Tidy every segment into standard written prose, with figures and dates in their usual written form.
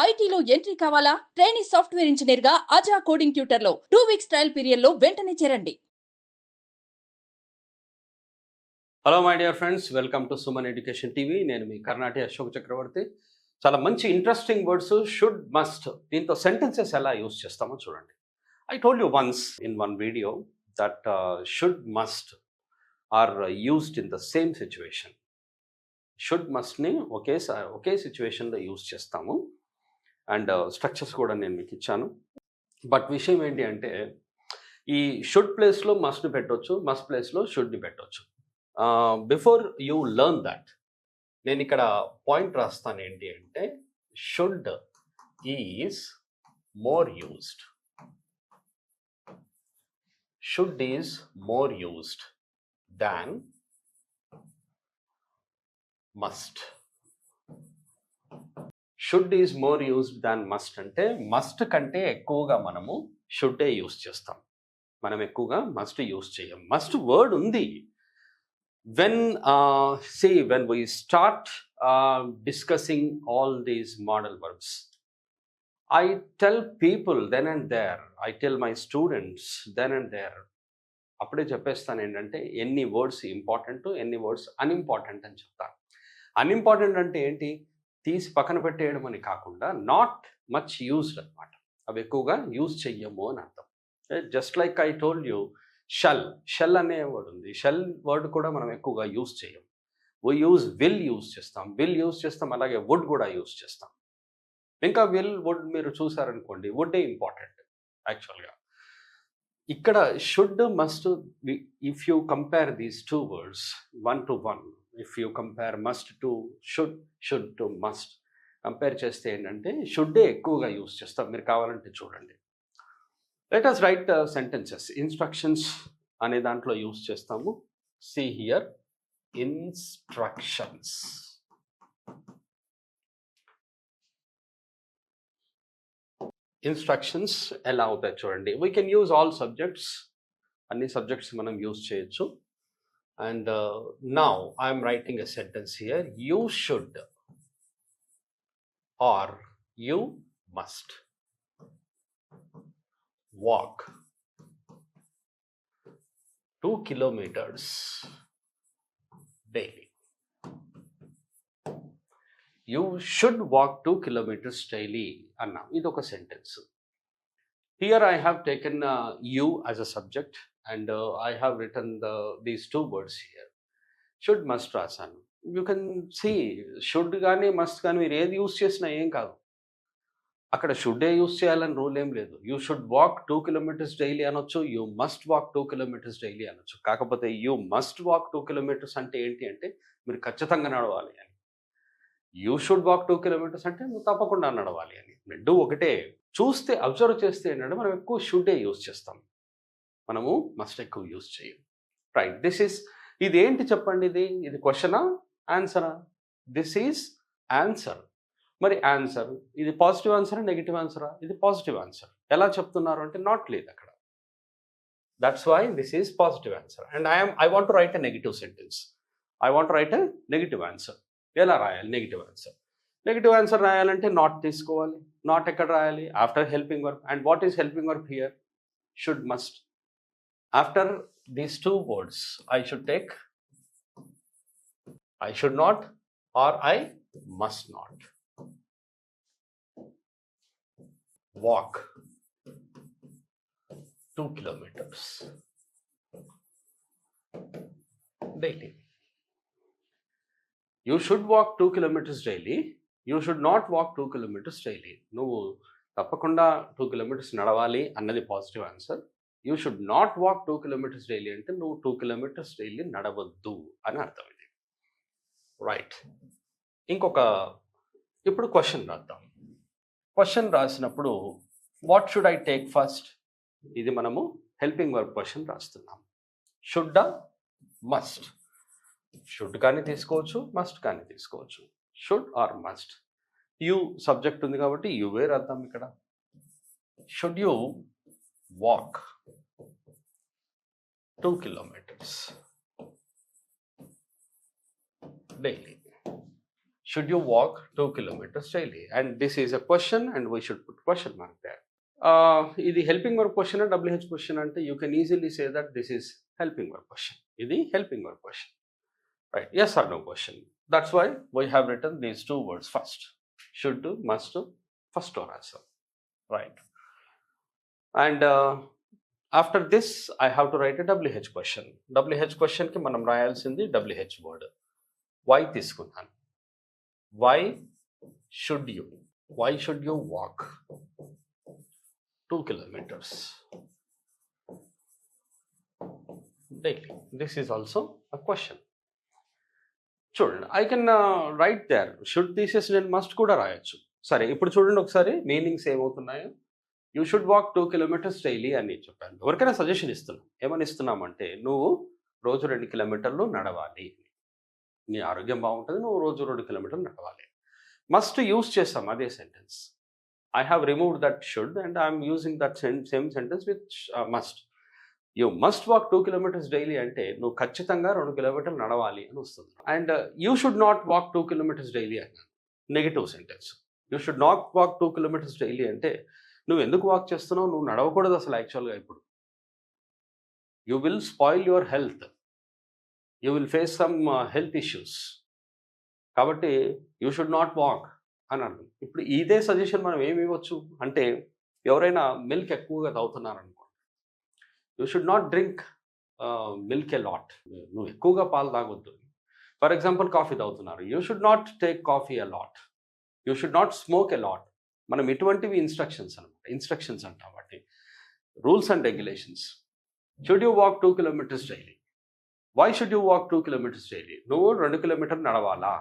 ఐటీలో ఎంట్రీ కావాలా? Trainee software engineer గా అజా కోడింగ్ ట్యూటర్ లో 2 వీక్స్ ట్రయల్ పీరియడ్ లో వెంటనే చేరండి. Hello my dear friends, welcome to Suman education TV. నేను మీ కర్ణాటి అశోక్ చక్రవర్తి. చాలా మంచి ఇంట్రెస్టింగ్ వర్డ్స్ షుడ్, మస్ట్. దీంతో సెంటెన్సెస్ ఎలా యూస్ చేస్తామో చూడండి. I told you once in one video that should, must are used in the same situation. Should, మస్ట్ని ఒకే సిచ్యువేషన్లో యూస్ చేస్తాము. అండ్ స్ట్రక్చర్స్ కూడా నేను మీకు ఇచ్చాను. బట్ విషయం ఏంటి అంటే, ఈ షుడ్ ప్లేస్లో మస్ట్ని పెట్టవచ్చు, మస్ట్ ప్లేస్లో షుడ్ని పెట్టవచ్చు. బిఫోర్ యూ లెర్న్ దట్, నేను ఇక్కడ పాయింట్ రాస్తాను. ఏంటి అంటే, should is more used. Should is more used than must. Should is more used than must అంటే, మస్ట్ కంటే ఎక్కువగా మనము షుడ్డే యూస్ చేస్తాం. మనం ఎక్కువగా మస్ట్ యూస్ చేయం. మస్ట్ వర్డ్ ఉంది. when we start discussing all these model verbs, I tell people then and there, I tell my students then and there, అప్పుడే చెప్పేస్తాను ఏంటంటే, ఎన్ని వర్డ్స్ ఇంపార్టెంట్, ఎన్ని వర్డ్స్ అన్ఇంపార్టెంట్ అని చెప్తాను. అన్ఇంపార్టెంట్ అంటే ఏంటి, తీసి పక్కన పెట్టేయడం అని కాకుండా నాట్ మచ్ యూజ్డ్ అనమాట. అవి ఎక్కువగా యూజ్ చెయ్యము అని అర్థం. Just like I told you, shell అనే వర్డ్ ఉంది. షెల్ వర్డ్ కూడా మనం ఎక్కువగా యూజ్ చేయం. విల్ యూజ్ చేస్తాం, అలాగే వుడ్ కూడా యూజ్ చేస్తాం. ఇంకా వుడ్ మీరు చూసారనుకోండి, వుడ్డే ఇంపార్టెంట్ యాక్చువల్గా. ఇక్కడ should, must, if you compare these two words 1 to 1, if you compare must to should to must compare చేస్తే ఏంటంటే, షుడ్డే ఎక్కువగా యూజ్ చేస్తాం. మీరు కావాలంటే చూడండి. Let us write sentences. Instructions అనే దాంట్లో యూస్ చేస్తాము. See here, instructions. ఇన్స్ట్రక్షన్స్ ఎలా అవుతాయి చూడండి. We can use all subjects. అన్ని సబ్జెక్ట్స్ మనం యూజ్ చేయొచ్చు. And now I'm writing a sentence here. You should or you must walk 2 kilometers daily. You should walk 2 kilometers daily anna. Idoka sentence. Here I have taken you as a subject, and I have written these two words here. Should, must rasanu. You can see should gaani must gaani meer edi use chesina em kaadu. అక్కడ షుడ్డే use చేయాలని rule ఏం లేదు. You should walk 2 kilometers daily అనొచ్చు, you must walk 2 kilometers daily అనొచ్చు. కాకపోతే you must walk 2 kilometers అంటే ఏంటి అంటే, మీరు ఖచ్చితంగా నడవాలి అని. యూ షుడ్ వాక్ 2 kilometers అంటే నువ్వు తప్పకుండా నడవాలి అని. రెండు ఒకటే. చూస్తే, అబ్జర్వ్ చేస్తే ఏంటంటే, మనం ఎక్కువ షుడ్డే యూస్ చేస్తాం, మనము మస్ట్ ఎక్కువ యూస్ చేయం. రైట్, ఇదేంటి చెప్పండి, ఇది క్వశ్చనా ఆన్సరా? This is answer. మరి ఆన్సర్, ఇది పాజిటివ్ ఆన్సరా నెగిటివ్ ఆన్సరా? ఇది పాజిటివ్ ఆన్సర్. ఎలా చెప్తున్నారు అంటే, నాట్ లేదు అక్కడ. That's why this is positive answer. And I want to write a negative sentence. I want to write a negative answer. ఎలా రాయాలి నెగిటివ్ ఆన్సర్? నెగిటివ్ ఆన్సర్ రాయాలంటే నాట్ తీసుకోవాలి. నాట్ ఎక్కడ రాయాలి? After helping verb. And what is helping verb here? Should, must. After these two words I should take I should not or I must not. Walk 2 kilometers daily. You should walk 2 kilometers daily. You should not walk 2 kilometers daily. నువ్వు తప్పకుండా 2 kilometers నడవాలి అన్నది positive answer. You should not walk 2 kilometers daily అంటే నువ్వు 2 kilometers daily నడవద్దు అని అర్థం. ఇది right. ఇప్పుడు క్వశ్చన్ రాద్దాం. క్వశ్చన్ రాసినప్పుడు what should I take first? ఇది మనము హెల్పింగ్ వర్బ్ క్వశ్చన్ రాస్తున్నాం. షుడ్డా, మస్ట్? షుడ్ కానీ తీసుకోవచ్చు, మస్ట్ కానీ తీసుకోవచ్చు. Should or must. You subject ఉంది కాబట్టి యువే రాద్దాం ఇక్కడ. Should you walk 2 kilometers daily? should you walk 2 kilometers daily? And this is a question and we should put question mark there. Idi helping verb question and WH question ante you can easily say that this is helping verb question. Idi helping verb question. Right, yes or no question. That's why we have written these two words first. Should do, must do, first or answer. Right. And after this I have to write a WH question. WH question ki manam rayalsindi WH word. Why తీసుకున్నాను? Why should you walk 2 kilometers daily? This is also a question. చూడండి, I can write there should తీసేసి నేను must కూడా రాయొచ్చు. సరే, ఇప్పుడు చూడండి ఒకసారి మీనింగ్స్ ఏమవుతున్నాయో. You should walk 2 kilometers daily అని చెప్పాను. ఎవరికైనా సజెషన్ ఇస్తున్నాం. ఏమని ఇస్తున్నామంటే నువ్వు రోజు 2 kilometers నడవాలి, నీ ఆరోగ్యం బాగుంటుంది, నువ్వు రోజు 2 kilometers నడవాలి. మస్ట్ యూజ్ చేస్తాం అదే sentence. I have removed that should and I'm using that same sentence with must. You must walk 2 kilometers daily అంటే నువ్వు ఖచ్చితంగా 2 kilometers నడవాలి అని వస్తుంది. And you should not walk 2 kilometers daily అన్నాను, negative sentence. You should not walk 2 kilometers daily అంటే నువ్వు ఎందుకు వాక్ చేస్తున్నావు, నువ్వు నడవకూడదు అసలు యాక్చువల్గా. ఇప్పుడు you will spoil your health, you will face some health issues, కాబట్టి యూ షుడ్ నాట్ వాక్ అని అన్నాను. ఇప్పుడు ఇదే సజెషన్ మనం ఏమి ఇవ్వచ్చు అంటే, ఎవరైనా మిల్క్ ఎక్కువగా తాగుతున్నారు అనుకో, you should not drink milk a lot, నువ్వు ఎక్కువగా పాలు తాగొద్దు. ఫర్ ఎగ్జాంపుల్ కాఫీ తాగుతున్నారు, you should not take coffee a lot, you should not smoke a lot. మనం ఇటువంటివి ఇన్స్ట్రక్షన్స్ అనమాట, ఇన్స్ట్రక్షన్స్ అంటాం వాటి, rules and regulations. Should you walk 2 kilometers daily? Why should you walk 2 kilometers daily? నువ్వు 2 kilometers నడవాలా?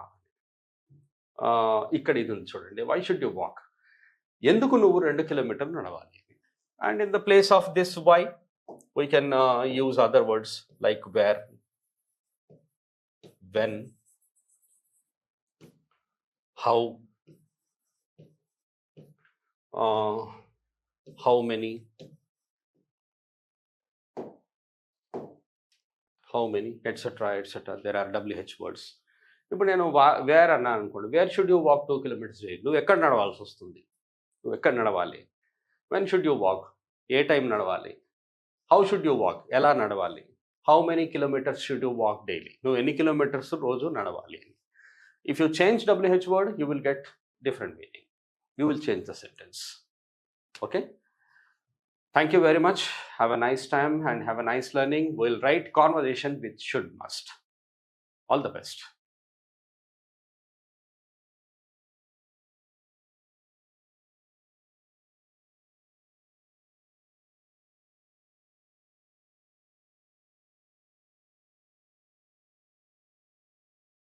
ఇక్కడ ఇది ఉంది చూడండి, వై షుడ్ యూ వాక్, ఎందుకు నువ్వు 2 kilometers నడవాలి? And in the place of this why we can use other words like where, when, how, how many, etc. There are WH words. ఇప్పుడు నేను వేర్ అన్నాను అనుకోండి, wear should you walk 2 kilometers daily? నువ్వు ఎక్కడ నడవాల్సి వస్తుంది, నువ్వు ఎక్కడ నడవాలి? When should you walk, A time నడవాలి? హౌ షుడ్ యూ వాక్, ఎలా నడవాలి? How many kilometers should you walk daily, నువ్వు ఎన్ని కిలోమీటర్స్ రోజు నడవాలి అని. If you change WH word, you will get different meaning. You will change the sentence. Okay? Thank you very much. Have a nice time and have a nice learning. We'll write conversation with should, must. All the best.